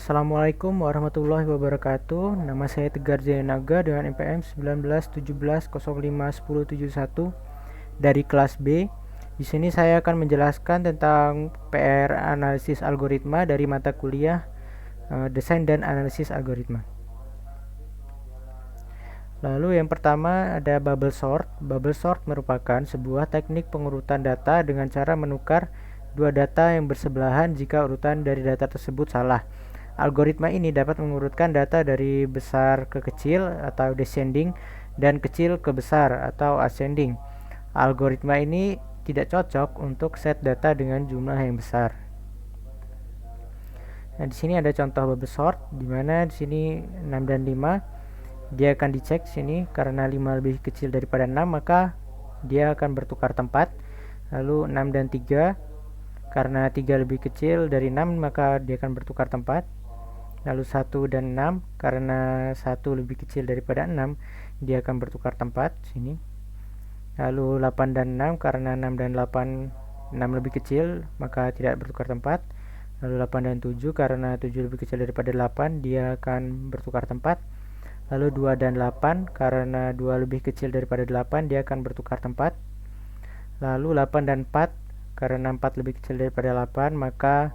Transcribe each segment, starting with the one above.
Assalamualaikum warahmatullahi wabarakatuh. Nama saya Tegar Jayanaga dengan NPM 1917051071 dari kelas B. Di sini saya akan menjelaskan tentang PR analisis algoritma dari mata kuliah desain dan analisis algoritma. Lalu yang pertama ada bubble sort. Bubble sort merupakan sebuah teknik pengurutan data dengan cara menukar dua data yang bersebelahan jika urutan dari data tersebut salah. Algoritma ini dapat mengurutkan data dari besar ke kecil atau descending dan kecil ke besar atau ascending. Algoritma ini tidak cocok untuk set data dengan jumlah yang besar. Nah, di sini ada contoh bubble sort di mana di sini 6 dan 5. Dia akan dicek sini karena 5 lebih kecil daripada 6 maka dia akan bertukar tempat. Lalu 6 dan 3 karena 3 lebih kecil dari 6 maka dia akan bertukar tempat. Lalu 1 dan 6 karena 1 lebih kecil daripada 6 dia akan bertukar tempat sini. Lalu 8 dan 6 karena 6 dan 8 6 lebih kecil maka tidak bertukar tempat. Lalu 8 dan 7 karena 7 lebih kecil daripada 8 dia akan bertukar tempat. Lalu 2 dan 8 karena 2 lebih kecil daripada 8 dia akan bertukar tempat. Lalu 8 dan 4 karena 4 lebih kecil daripada 8 maka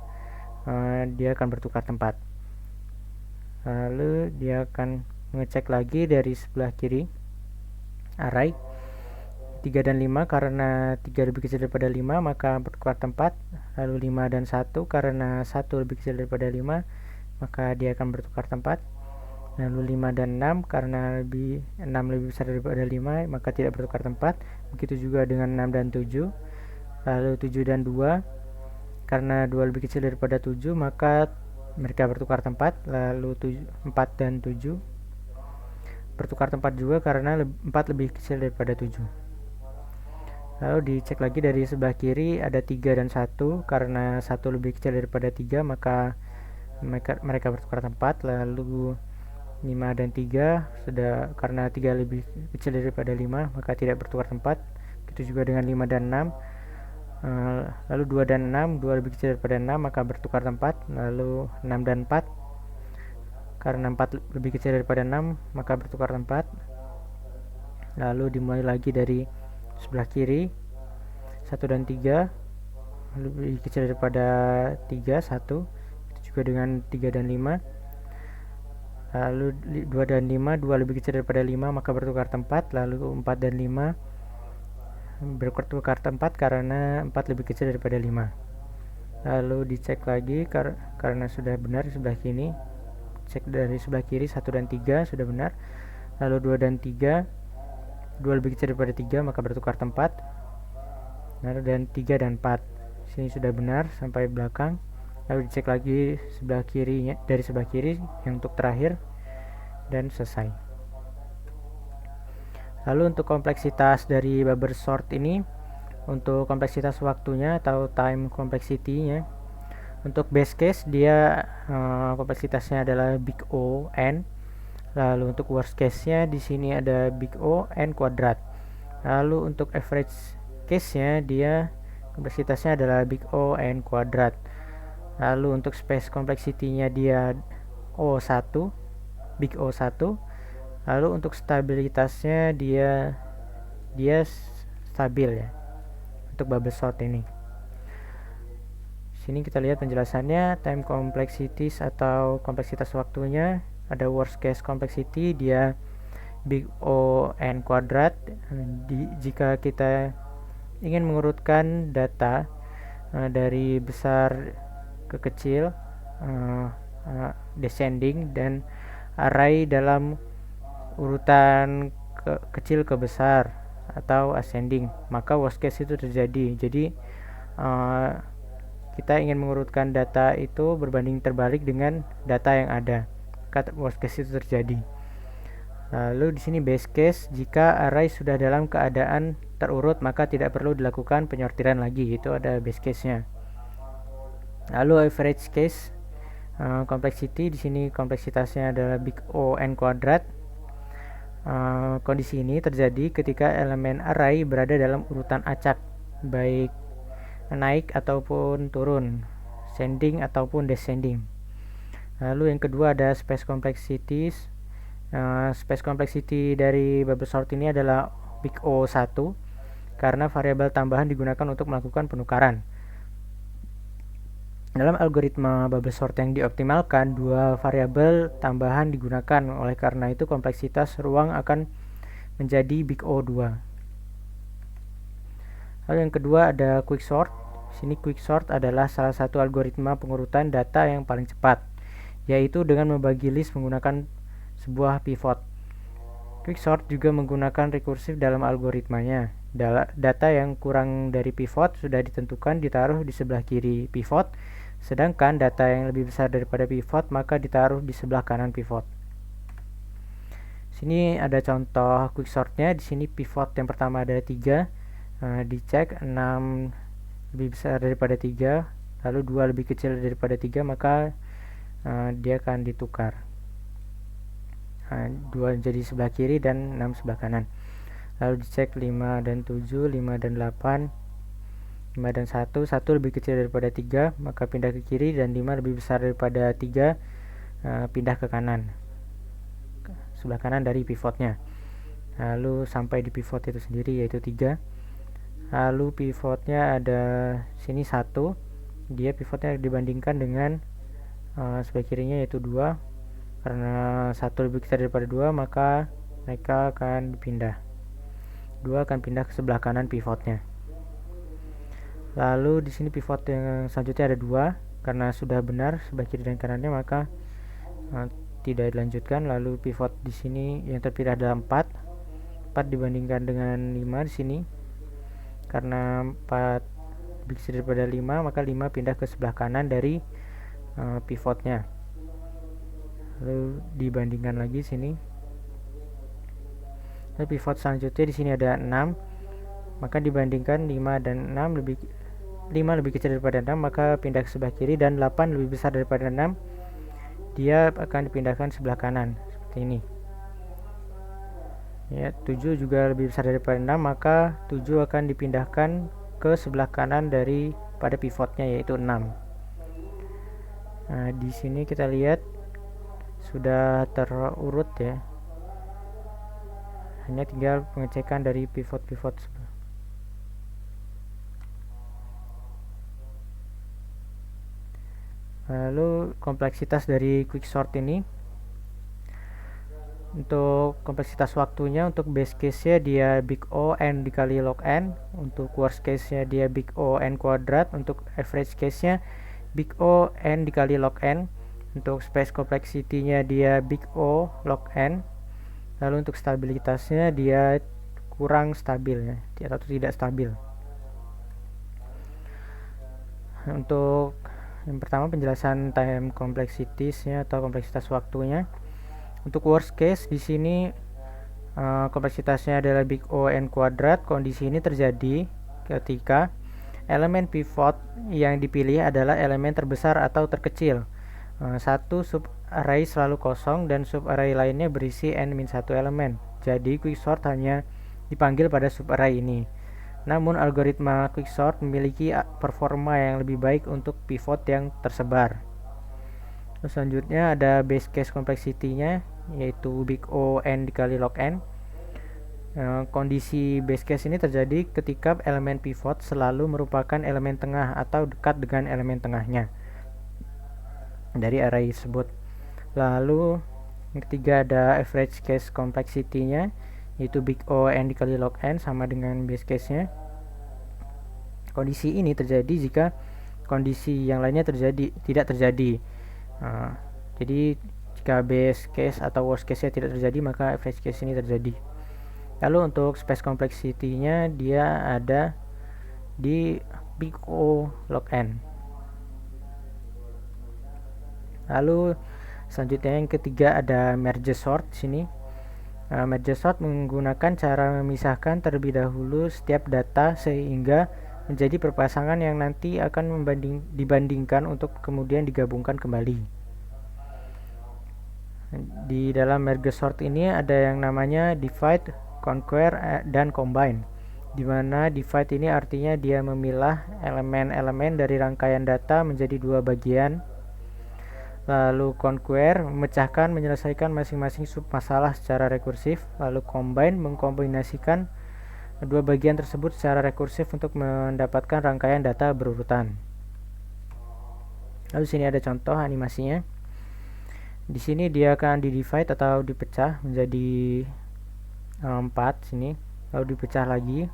dia akan bertukar tempat. Lalu dia akan mengecek lagi dari sebelah kiri array 3 dan 5 karena 3 lebih kecil daripada 5 maka bertukar tempat. Lalu 5 dan 1 karena 1 lebih kecil daripada 5 maka dia akan bertukar tempat. Lalu 5 dan 6 karena 6 lebih besar daripada 5 maka tidak bertukar tempat. Begitu juga dengan 6 dan 7. Lalu 7 dan 2 karena 2 lebih kecil daripada 7 maka mereka bertukar tempat. Lalu 4 dan 7 bertukar tempat juga karena 4 lebih kecil daripada 7. Lalu dicek lagi dari sebelah kiri ada 3 dan 1 karena 1 lebih kecil daripada 3 maka mereka bertukar tempat. Lalu 5 dan 3 sudah karena 3 lebih kecil daripada 5 maka tidak bertukar tempat. Begitu juga dengan 5 dan 6. Lalu 2 dan 6 2 lebih kecil daripada 6 maka bertukar tempat. Lalu 6 dan 4 karena 4 lebih kecil daripada 6 maka bertukar tempat. Lalu dimulai lagi dari sebelah kiri 1 dan 3 lebih kecil daripada 3 1. Itu juga dengan 3 dan 5. Lalu 2 dan 5 2 lebih kecil daripada 5 maka bertukar tempat. Lalu 4 dan 5 bertukar tempat karena 4 lebih kecil daripada 5. Lalu dicek lagi karena sudah benar di sebelah kiri. Cek dari sebelah kiri 1 dan 3 sudah benar. Lalu 2 dan 3 2 lebih kecil daripada 3 maka bertukar tempat. Lalu dan 3 dan 4 sini sudah benar sampai belakang. Lalu dicek lagi sebelah kirinya dari sebelah kiri yang untuk terakhir dan selesai. Lalu untuk kompleksitas dari bubble sort ini, untuk kompleksitas waktunya atau time complexity-nya, untuk base case dia kompleksitasnya adalah big O n. Lalu untuk worst case-nya di sini ada big O n kuadrat. Lalu untuk average case-nya dia kompleksitasnya adalah big O n kuadrat. Lalu untuk space complexity-nya dia O1, big O1. Lalu untuk stabilitasnya dia stabil ya. Untuk bubble sort ini. Sini kita lihat penjelasannya, time complexities atau kompleksitas waktunya, ada worst case complexity dia big O n kuadrat. Jika kita ingin mengurutkan data dari besar ke kecil, descending dan array dalam urutan kecil ke besar atau ascending, maka worst case itu terjadi. Jadi kita ingin mengurutkan data itu berbanding terbalik dengan data yang ada, maka worst case itu terjadi. Lalu di sini base case, jika array sudah dalam keadaan terurut maka tidak perlu dilakukan penyortiran lagi, itu ada base case-nya. Lalu average case complexity, di sini kompleksitasnya adalah big O n kuadrat. Kondisi ini terjadi ketika elemen array berada dalam urutan acak, baik naik ataupun turun, ascending ataupun descending. Lalu yang kedua ada space complexities. Space complexity dari bubble sort ini adalah big O1 karena variabel tambahan digunakan untuk melakukan penukaran. Dalam algoritma bubble sort yang dioptimalkan, dua variabel tambahan digunakan. Oleh karena itu, kompleksitas ruang akan menjadi big O2. Lalu yang kedua ada quicksort. Sini quicksort adalah salah satu algoritma pengurutan data yang paling cepat, yaitu dengan membagi list menggunakan sebuah pivot. Quicksort juga menggunakan rekursif dalam algoritmanya. Data yang kurang dari pivot sudah ditentukan ditaruh di sebelah kiri pivot, sedangkan data yang lebih besar daripada pivot maka ditaruh di sebelah kanan pivot. Sini ada contoh quicksortnya. Di sini pivot yang pertama ada 3, dicek 6 lebih besar daripada 3, lalu 2 lebih kecil daripada 3, maka dia akan ditukar. 2 jadi sebelah kiri dan 6 sebelah kanan. Lalu dicek 5 dan 7, 5 dan 8, 5 dan 1, 1 lebih kecil daripada 3, maka pindah ke kiri, dan 5 lebih besar daripada 3, pindah ke kanan, sebelah kanan dari pivotnya. Lalu sampai di pivot itu sendiri, yaitu 3. Lalu pivotnya ada sini 1, dia pivotnya dibandingkan dengan sebelah kirinya yaitu 2. Karena 1 lebih besar daripada 2, maka mereka akan pindah. 2 akan pindah ke sebelah kanan pivotnya. Lalu di sini pivot yang selanjutnya ada 2, karena sudah benar sebelah kiri dan kanannya, maka tidak dilanjutkan. Lalu pivot di sini yang terpilih adalah 4. 4 dibandingkan dengan 5 di sini. Karena 4 lebih besar daripada 5, maka 5 pindah ke sebelah kanan dari pivotnya. Lalu dibandingkan lagi sini. Lalu pivot selanjutnya di sini ada 6, maka dibandingkan 5 dan 6 5 lebih kecil daripada 6, maka pindah ke sebelah kiri, dan 8 lebih besar daripada 6, dia akan dipindahkan sebelah kanan seperti ini. Ya, 7 juga lebih besar daripada 6, maka 7 akan dipindahkan ke sebelah kanan dari pada pivotnya yaitu 6. Nah, di sini kita lihat sudah terurut ya, hanya tinggal pengecekan dari pivot-pivot. Lalu kompleksitas dari quicksort ini, untuk kompleksitas waktunya, untuk base case nya dia big O n dikali log n, untuk worst case nya dia big O n kuadrat, untuk average case nya big O n dikali log n, untuk space complexity-nya dia big O log n. Lalu untuk stabilitasnya dia kurang stabil ya, atau tidak stabil. Untuk yang pertama penjelasan time complexities-nya atau kompleksitas waktunya. Untuk worst case di sini kompleksitasnya adalah big O n kuadrat. Kondisi ini terjadi ketika elemen pivot yang dipilih adalah elemen terbesar atau terkecil. Satu sub array selalu kosong dan sub array lainnya berisi n-1 elemen. Jadi quicksort hanya dipanggil pada sub array ini. Namun algoritma quicksort memiliki performa yang lebih baik untuk pivot yang tersebar. Terus selanjutnya ada base case complexity-nya yaitu big O n dikali log n. Kondisi base case ini terjadi ketika elemen pivot selalu merupakan elemen tengah atau dekat dengan elemen tengahnya dari array tersebut. Lalu yang ketiga ada average case complexity-nya yaitu big O n dikali log n sama dengan base case-nya. Kondisi ini terjadi jika kondisi yang lainnya tidak terjadi. Jadi jika base case atau worst case-nya tidak terjadi, maka average case ini terjadi. Lalu untuk space complexity-nya dia ada di big O log n. Lalu selanjutnya yang ketiga ada merge sort sini. Merge sort menggunakan cara memisahkan terlebih dahulu setiap data sehingga menjadi perpasangan yang nanti akan dibandingkan untuk kemudian digabungkan kembali. Di dalam merge sort ini ada yang namanya divide, conquer, dan combine. Di mana divide ini artinya dia memilah elemen-elemen dari rangkaian data menjadi dua bagian. Lalu conquer, memecahkan, menyelesaikan masing-masing submasalah secara rekursif. Lalu combine, mengkombinasikan dua bagian tersebut secara rekursif untuk mendapatkan rangkaian data berurutan. Lalu sini ada contoh animasinya. Di sini dia akan di-divide atau dipecah menjadi 4 sini, lalu dipecah lagi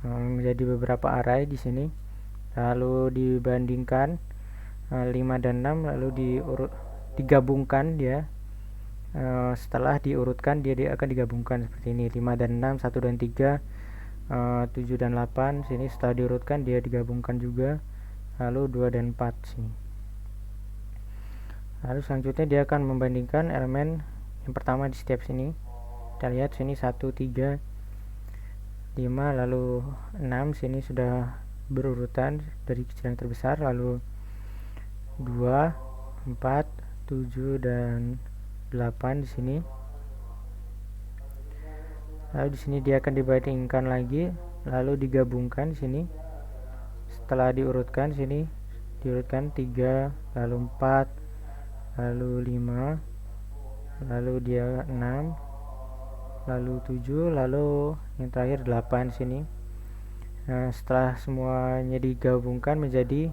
menjadi beberapa array di sini. Lalu dibandingkan 5 dan 6, lalu digabungkan dia. Setelah diurutkan dia akan digabungkan seperti ini, 5 dan 6, 1 dan 3, 7 dan 8 sini. Setelah diurutkan dia digabungkan juga, lalu 2 dan 4 sini. Lalu selanjutnya dia akan membandingkan elemen yang pertama di setiap sini. Kita lihat sini 1, 3, 5, lalu 6 sini sudah berurutan dari kecil yang terbesar, lalu 2, 4, 7 dan 8 di sini. Lalu di sini dia akan dibandingkan lagi, lalu digabungkan di sini. Setelah diurutkan sini diurutkan 3, lalu 4, lalu 5, lalu dia 6, lalu 7, lalu yang terakhir 8 sini. Nah, setelah semuanya digabungkan menjadi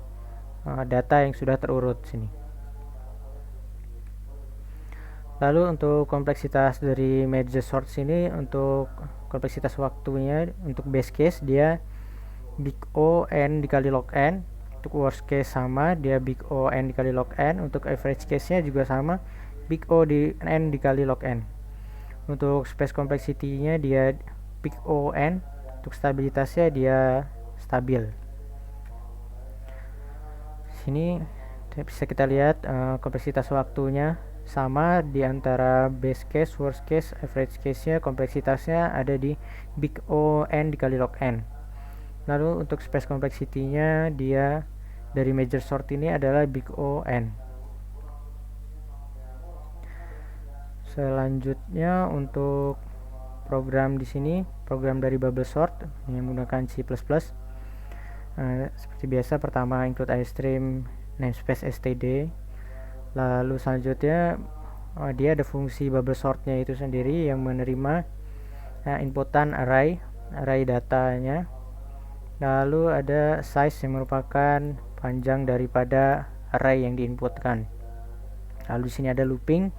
data yang sudah terurut sini. Lalu untuk kompleksitas dari merge sort sini, untuk kompleksitas waktunya, untuk base case dia big O n dikali log n. Untuk worst case sama, dia big O n dikali log n. Untuk average case nya juga sama, big O di n dikali log n. Untuk space complexity-nya dia big O n. Untuk stabilitasnya dia stabil. Sini bisa kita lihat kompleksitas waktunya sama di antara base case, worst case, average case-nya. Kompleksitasnya ada di big O n dikali log n. Lalu untuk space complexity-nya dia dari major sort ini adalah big O n. Selanjutnya untuk program di sini, program dari bubble sort yang menggunakan C++. Seperti biasa, pertama include istream namespace std. Lalu selanjutnya dia ada fungsi bubble sortnya itu sendiri yang menerima inputan array datanya. Lalu ada size yang merupakan panjang daripada array yang diinputkan. Lalu di sini ada looping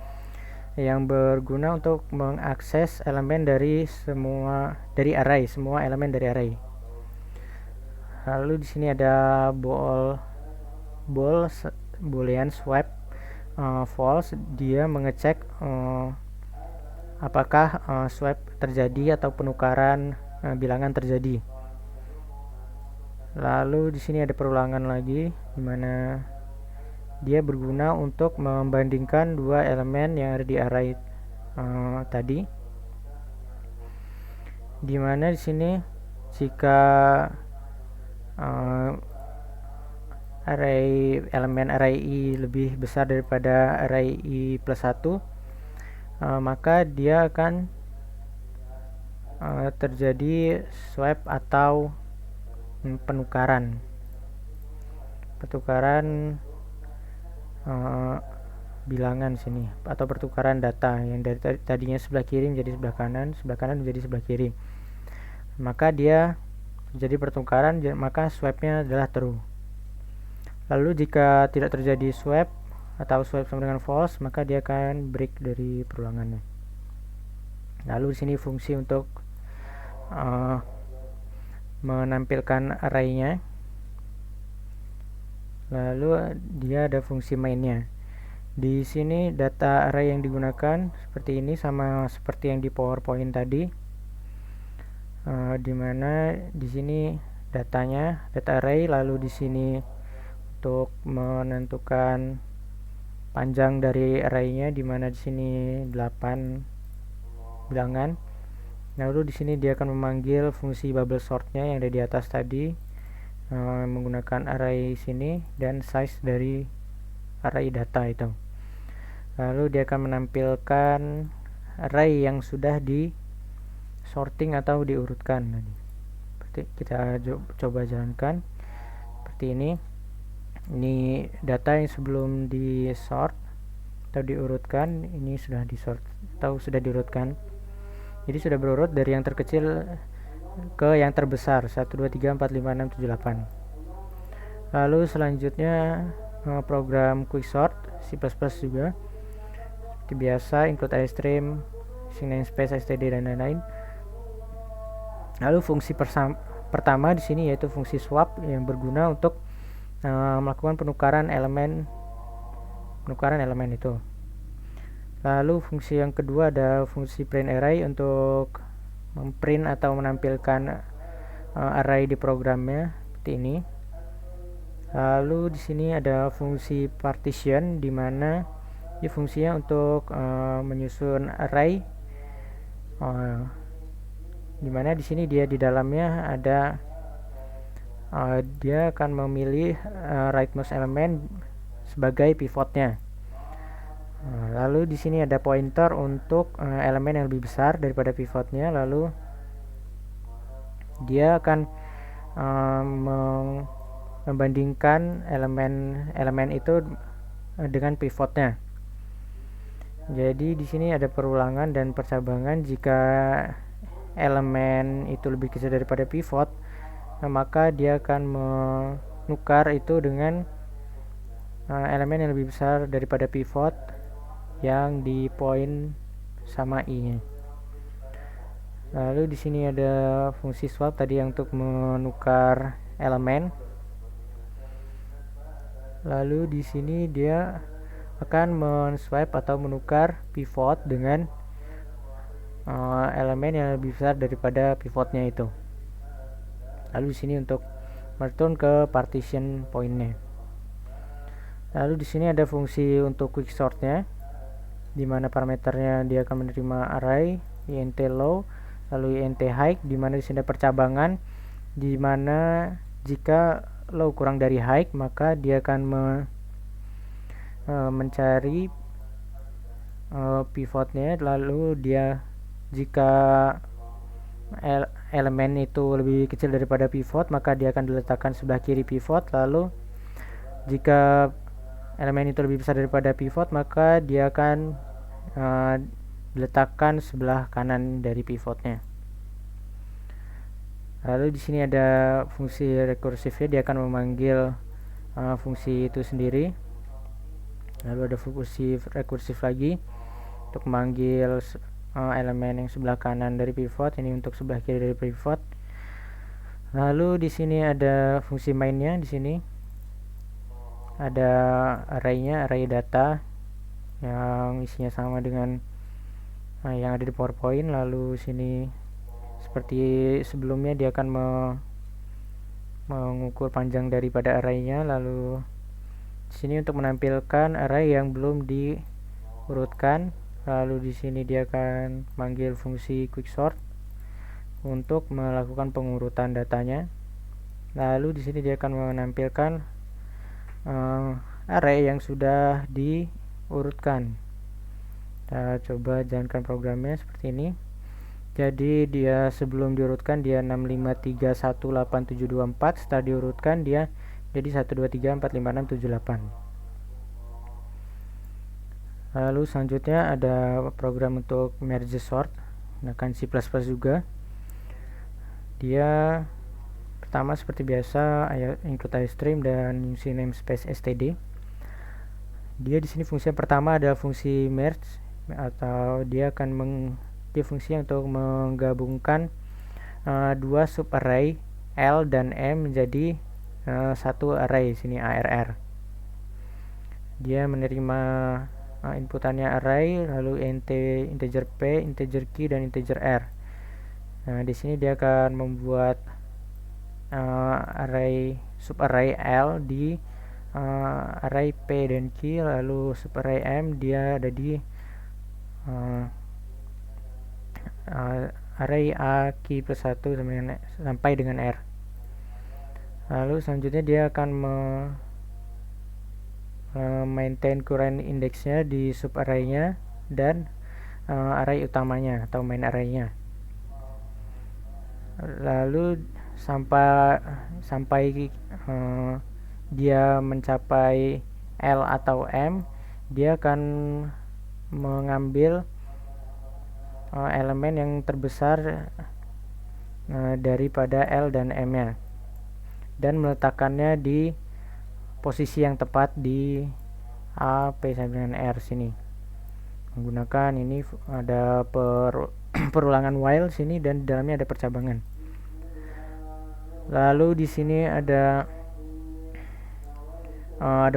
yang berguna untuk mengakses elemen dari semua elemen dari array. Lalu di sini ada boolean swap false, dia mengecek apakah swap terjadi atau penukaran bilangan terjadi. Lalu di sini ada perulangan lagi, di mana dia berguna untuk membandingkan dua elemen yang ada di array tadi. Di mana di sini jika elemen array i lebih besar daripada array i plus 1, maka dia akan terjadi swap atau penukaran bilangan sini, atau pertukaran data yang dari tadinya sebelah kiri menjadi sebelah kanan menjadi sebelah kiri. Maka dia terjadi pertukaran, maka swapnya adalah true. Lalu jika tidak terjadi swap atau swap sama dengan false, maka dia akan break dari perulangannya. Lalu di sini fungsi untuk menampilkan array-nya. Lalu dia ada fungsi mainnya. Di sini data array yang digunakan seperti ini, sama seperti yang di PowerPoint tadi. Dimana di sini datanya data array, lalu di sini untuk menentukan panjang dari array-nya, dimana di sini 8 bilangan. Lalu di sini dia akan memanggil fungsi bubble sort-nya yang ada di atas tadi, menggunakan array sini dan size dari array data itu. Lalu dia akan menampilkan array yang sudah di sorting atau diurutkan. Seperti kita coba jalankan seperti ini. Ini data yang sebelum di sort atau diurutkan, ini sudah di sort atau sudah diurutkan. Jadi sudah berurut dari yang terkecil ke yang terbesar 1 2 3 4 5 6 7 8. Lalu selanjutnya program quicksort C++ juga seperti biasa, include iStream, using namespace, std dan lain-lain. Lalu fungsi pertama di sini yaitu fungsi swap yang berguna untuk melakukan penukaran elemen itu. Lalu fungsi yang kedua ada fungsi print array untuk memprint atau menampilkan array di programnya seperti ini. Lalu di sini ada fungsi partition di mana ini fungsinya untuk menyusun array, di mana di sini dia di dalamnya ada dia akan memilih rightmost element sebagai pivotnya. Lalu di sini ada pointer untuk elemen yang lebih besar daripada pivotnya. Lalu dia akan membandingkan elemen itu dengan pivotnya. Jadi di sini ada perulangan dan percabangan. Jika elemen itu lebih kecil daripada pivot, maka dia akan menukar itu dengan elemen yang lebih besar daripada pivot yang di poin sama i-nya. Lalu di sini ada fungsi swap tadi yang untuk menukar elemen. Lalu di sini dia akan men-swipe atau menukar pivot dengan elemen yang lebih besar daripada pivotnya itu. Lalu di sini untuk return ke partition pointnya. Lalu di sini ada fungsi untuk quicksortnya, di mana parameternya dia akan menerima array int low, lalu int high, di mana di sini ada percabangan, di mana jika low kurang dari high maka dia akan mencari pivotnya. Lalu dia jika elemen itu lebih kecil daripada pivot maka dia akan diletakkan sebelah kiri pivot. Lalu jika elemen itu lebih besar daripada pivot maka dia akan diletakkan sebelah kanan dari pivotnya. Lalu di sini ada fungsi rekursifnya, dia akan memanggil fungsi itu sendiri. Lalu ada fungsi rekursif lagi untuk memanggil elemen yang sebelah kanan dari pivot, ini untuk sebelah kiri dari pivot. Lalu di sini ada fungsi mainnya, di sini ada array-nya, array data yang isinya sama dengan yang ada di PowerPoint. Lalu sini seperti sebelumnya dia akan mengukur panjang daripada array-nya. Lalu di sini untuk menampilkan array yang belum diurutkan. Lalu di sini dia akan manggil fungsi quicksort untuk melakukan pengurutan datanya. Lalu di sini dia akan menampilkan array yang sudah diurutkan. Kita coba jalankan programnya seperti ini. Jadi dia sebelum diurutkan dia 653187224, setelah diurutkan dia jadi 123456778. Lalu selanjutnya ada program untuk merge sort menggunakan C++ juga. Dia pertama seperti biasa include iStream dan using namespace std. Dia di sini fungsi yang pertama ada fungsi merge, atau dia akan dia fungsi untuk menggabungkan dua subarray L dan M menjadi satu array, sini ARR. Dia menerima inputannya array, lalu integer P, integer Q, dan integer R. Nah, di sini dia akan membuat subarray L di array P dan Q, lalu subarray M dia ada di array A Q plus 1 sampai dengan R. Lalu selanjutnya dia akan maintain current indexnya di subarray-nya dan array utamanya atau main array-nya. Lalu sampai dia mencapai L atau M, dia akan mengambil elemen yang terbesar daripada L dan M nya dan meletakkannya di posisi yang tepat di A, P sampai dengan R sini. Menggunakan ini ada perulangan while sini dan di dalamnya ada percabangan. Lalu di sini ada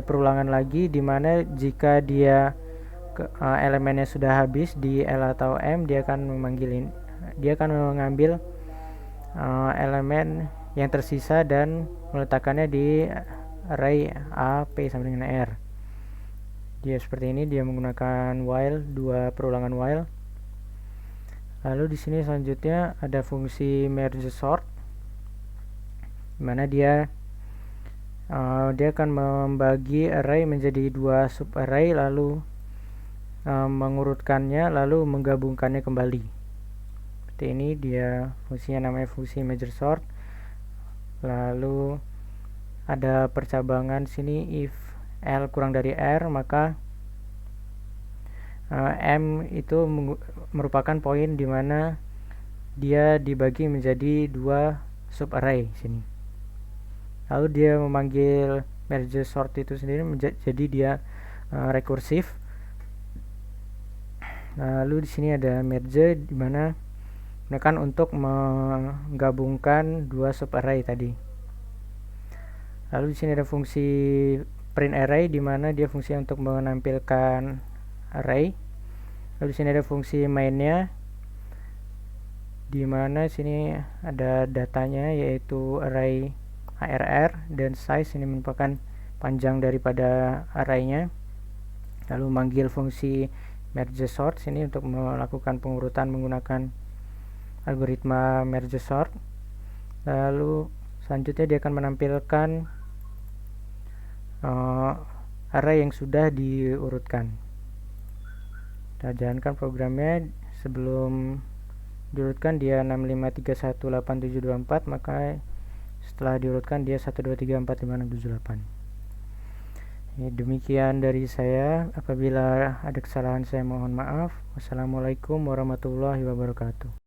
perulangan lagi di mana jika dia elemennya sudah habis di L atau M, dia akan mengambil elemen yang tersisa dan meletakkannya di array A, P sampai dengan R. Dia seperti ini, dia menggunakan while, dua perulangan while. Lalu di sini selanjutnya ada fungsi merge sort, dimana dia akan membagi array menjadi dua sub array, lalu mengurutkannya, lalu menggabungkannya kembali. Seperti ini, dia fungsinya namanya fungsi merge sort. Lalu ada percabangan sini, if L kurang dari R, maka M itu merupakan poin di mana dia dibagi menjadi dua sub array sini. Lalu dia memanggil merge sort itu sendiri jadi dia rekursif. Lalu di sini ada merge di mana gunakan untuk menggabungkan dua sub array tadi. Lalu di sini ada fungsi print array di mana dia fungsi untuk menampilkan array. Lalu di sini ada fungsi mainnya di mana sini ada datanya yaitu array ARR dan size ini merupakan panjang daripada arraynya. Lalu manggil fungsi merge sort sini untuk melakukan pengurutan menggunakan algoritma merge sort. Lalu selanjutnya dia akan menampilkan array yang sudah diurutkan. Kita jalankan programnya. Sebelum diurutkan dia 65318724, maka setelah diurutkan dia 123456778. Demikian dari saya. Apabila ada kesalahan saya mohon maaf. Wassalamualaikum warahmatullahi wabarakatuh.